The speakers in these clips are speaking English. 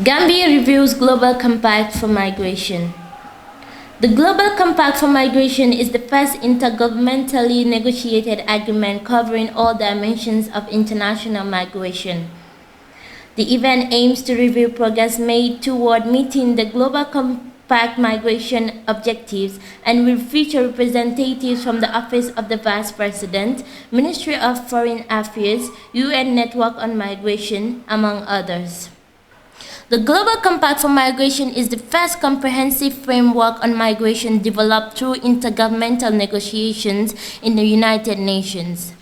Gambia reviews Global Compact for Migration. The Global Compact for Migration is the first intergovernmentally negotiated agreement covering all dimensions of international migration. The event aims to review progress made toward meeting the Global Compact migration objectives and will feature representatives from the Office of the Vice President, Ministry of Foreign Affairs, UN Network on Migration, among others. The Global Compact for Migration is the first comprehensive framework on migration developed through intergovernmental negotiations in the United Nations.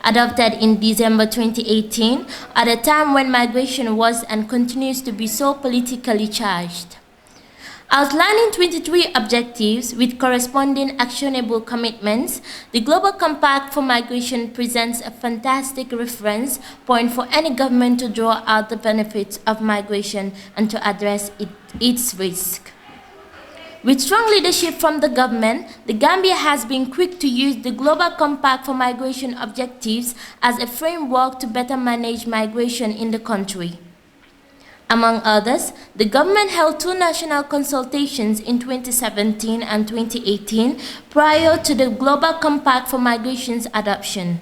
Adopted in December 2018, at a time when migration was and continues to be so politically charged. Outlining 23 objectives with corresponding actionable commitments, the Global Compact for Migration presents a fantastic reference point for any government to draw out the benefits of migration and to address its risk. With strong leadership from the government, the Gambia has been quick to use the Global Compact for Migration objectives as a framework to better manage migration in the country. Among others, the government held two national consultations in 2017 and 2018 prior to the Global Compact for Migration's adoption.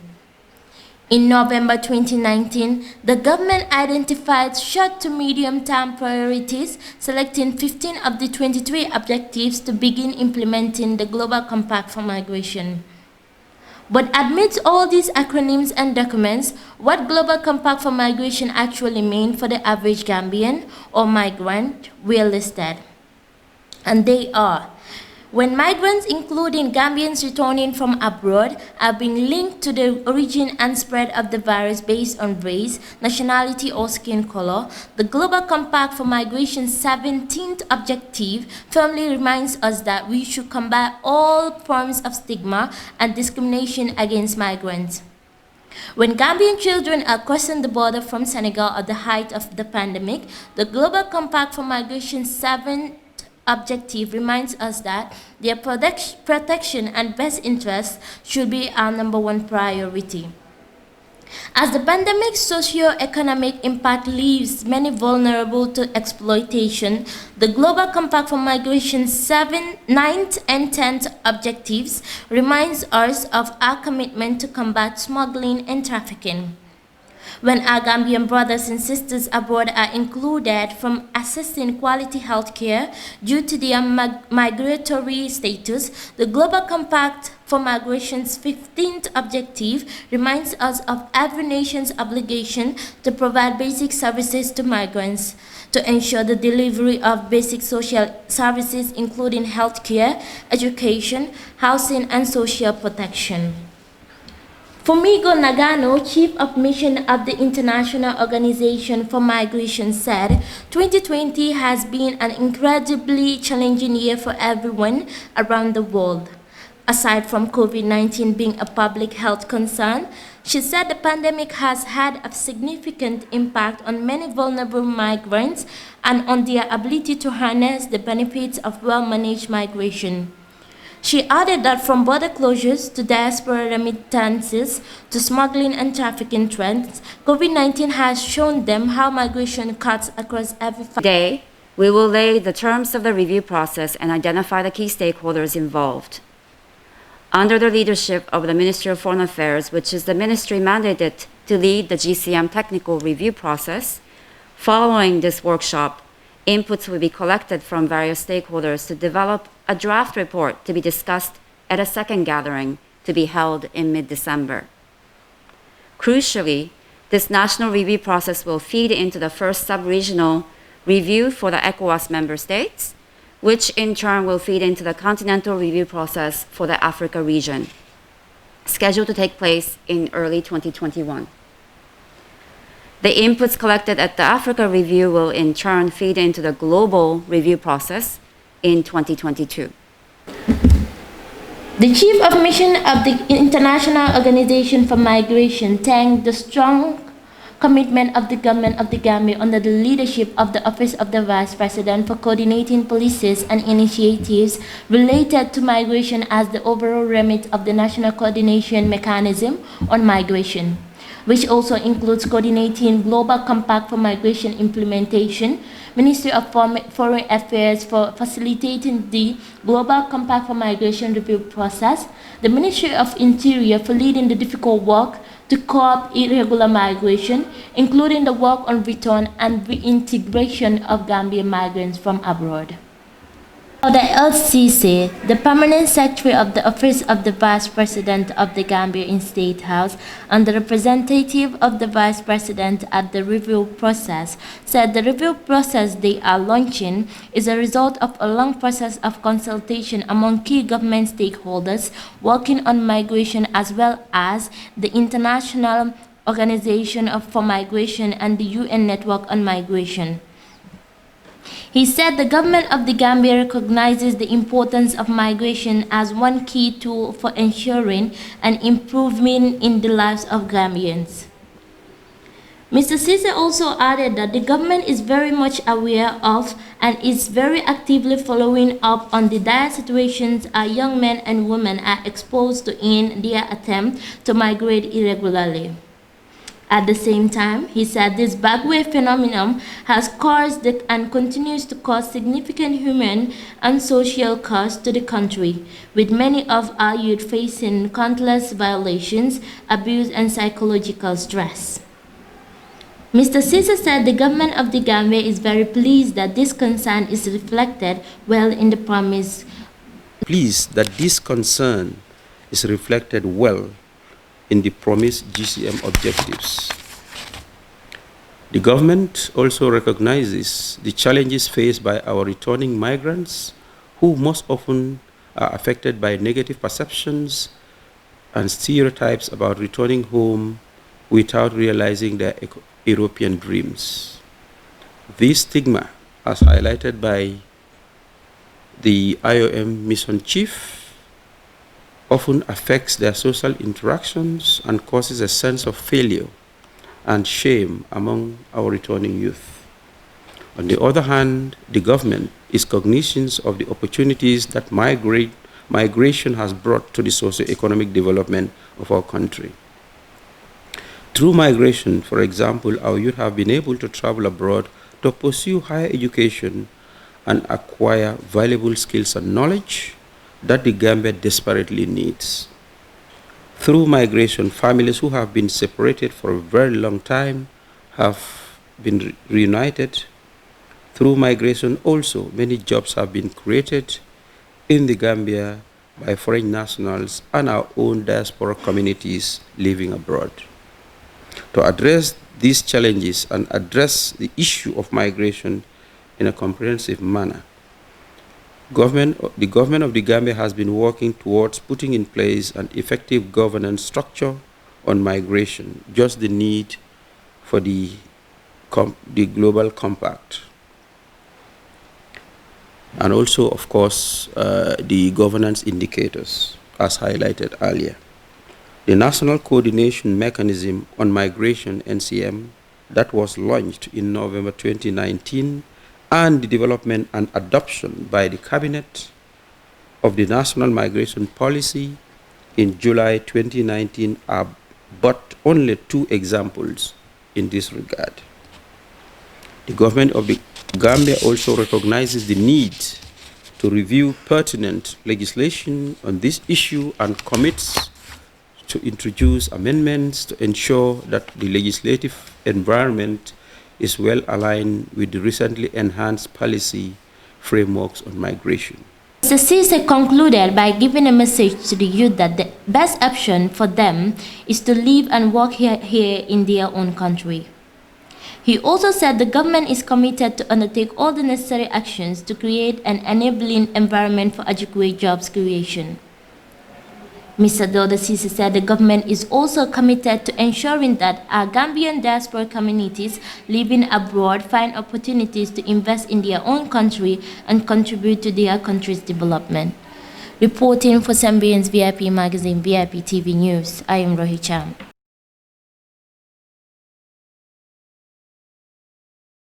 In November 2019, the government identified short to medium-term priorities, selecting 15 of the 23 objectives to begin implementing the Global Compact for Migration. But amidst all these acronyms and documents, what Global Compact for Migration actually mean for the average Gambian or migrant we listed. And they are: when migrants, including Gambians returning from abroad, are being linked to the origin and spread of the virus based on race, nationality, or skin color, the Global Compact for Migration's 17th objective firmly reminds us that we should combat all forms of stigma and discrimination against migrants. When Gambian children are crossing the border from Senegal at the height of the pandemic, the Global Compact for Migration's 7th objective reminds us that their protection and best interests should be our number one priority. As the pandemic's socio-economic impact leaves many vulnerable to exploitation, the Global Compact for Migration's 7th, 9th, and 10th objectives reminds us of our commitment to combat smuggling and trafficking. When our Gambian brothers and sisters abroad are included from assessing quality health care due to their migratory status, the Global Compact for Migration's 15th objective reminds us of every nation's obligation to provide basic services to migrants, to ensure the delivery of basic social services including health care, education, housing, and social protection. Fumigo Nagano, Chief of Mission of the International Organization for Migration, said, 2020 has been an incredibly challenging year for everyone around the world. Aside from COVID-19 being a public health concern, she said the pandemic has had a significant impact on many vulnerable migrants and on their ability to harness the benefits of well-managed migration. She added that from border closures to diaspora remittances to smuggling and trafficking trends, COVID-19 has shown them how migration cuts across every Today, we will lay the terms of the review process and identify the key stakeholders involved. Under the leadership of the Ministry of Foreign Affairs, which is the ministry mandated to lead the GCM technical review process, following this workshop, inputs will be collected from various stakeholders to develop a draft report to be discussed at a second gathering to be held in mid-December. Crucially, this national review process will feed into the first sub-regional review for the ECOWAS member states, which in turn will feed into the continental review process for the Africa region, scheduled to take place in early 2021. The inputs collected at the Africa review will in turn feed into the global review process in 2022. The Chief of Mission of the International Organization for Migration thanked the strong commitment of the government of the Gambia under the leadership of the Office of the Vice President for coordinating policies and initiatives related to migration as the overall remit of the National Coordination Mechanism on Migration. which also includes coordinating Global Compact for Migration implementation, Ministry of Foreign Affairs for facilitating the Global Compact for Migration review process, the Ministry of Interior for leading the difficult work to curb irregular migration, including the work on return and reintegration of Gambian migrants from abroad. For the LCC, the Permanent Secretary of the Office of the Vice President of the Gambia in State House and the representative of the Vice President at the review process said the review process they are launching is a result of a long process of consultation among key government stakeholders working on migration as well as the International Organization for Migration and the UN Network on Migration. He said the government of the Gambia recognizes the importance of migration as one key tool for ensuring an improvement in the lives of Gambians. Mr. Cisse also added that the government is very much aware of and is very actively following up on the dire situations our young men and women are exposed to in their attempt to migrate irregularly. At the same time, he said this backway phenomenon has caused and continues to cause significant human and social costs to the country, with many of our youth facing countless violations, abuse, and psychological stress. Mr. Cisse said the government of the Gambia is very pleased that this concern is reflected well in the promise. Pleased that this concern is reflected well in the promised GCM objectives. The government also recognizes the challenges faced by our returning migrants, who most often are affected by negative perceptions and stereotypes about returning home without realizing their European dreams. This stigma, as highlighted by the IOM mission chief, often affects their social interactions and causes a sense of failure and shame among our returning youth. On the other hand, the government is cognizant of the opportunities that migration has brought to the socio-economic development of our country. Through migration, for example, our youth have been able to travel abroad to pursue higher education and acquire valuable skills and knowledge that the Gambia desperately needs. Through migration, families who have been separated for a very long time have been reunited. Through migration also, many jobs have been created in the Gambia by foreign nationals and our own diaspora communities living abroad. To address these challenges and address the issue of migration in a comprehensive manner, the government of the Gambia has been working towards putting in place an effective governance structure on migration, just the need for the Global Compact. And also, of course, the governance indicators, as highlighted earlier. The National Coordination Mechanism on Migration, NCM, that was launched in November 2019, and the development and adoption by the Cabinet of the National Migration Policy in July 2019 are but only two examples in this regard. The government of the Gambia also recognizes the need to review pertinent legislation on this issue and commits to introduce amendments to ensure that the legislative environment is well aligned with the recently enhanced policy frameworks on migration. Mr. Cisse concluded by giving a message to the youth that the best option for them is to live and work here in their own country. He also said the government is committed to undertake all the necessary actions to create an enabling environment for adequate jobs creation. Mr. Dodo Cisse said the government is also committed to ensuring that our Gambian diaspora communities living abroad find opportunities to invest in their own country and contribute to their country's development. Reporting for Zambian's VIP magazine, VIP TV News, I am Rohi Cham.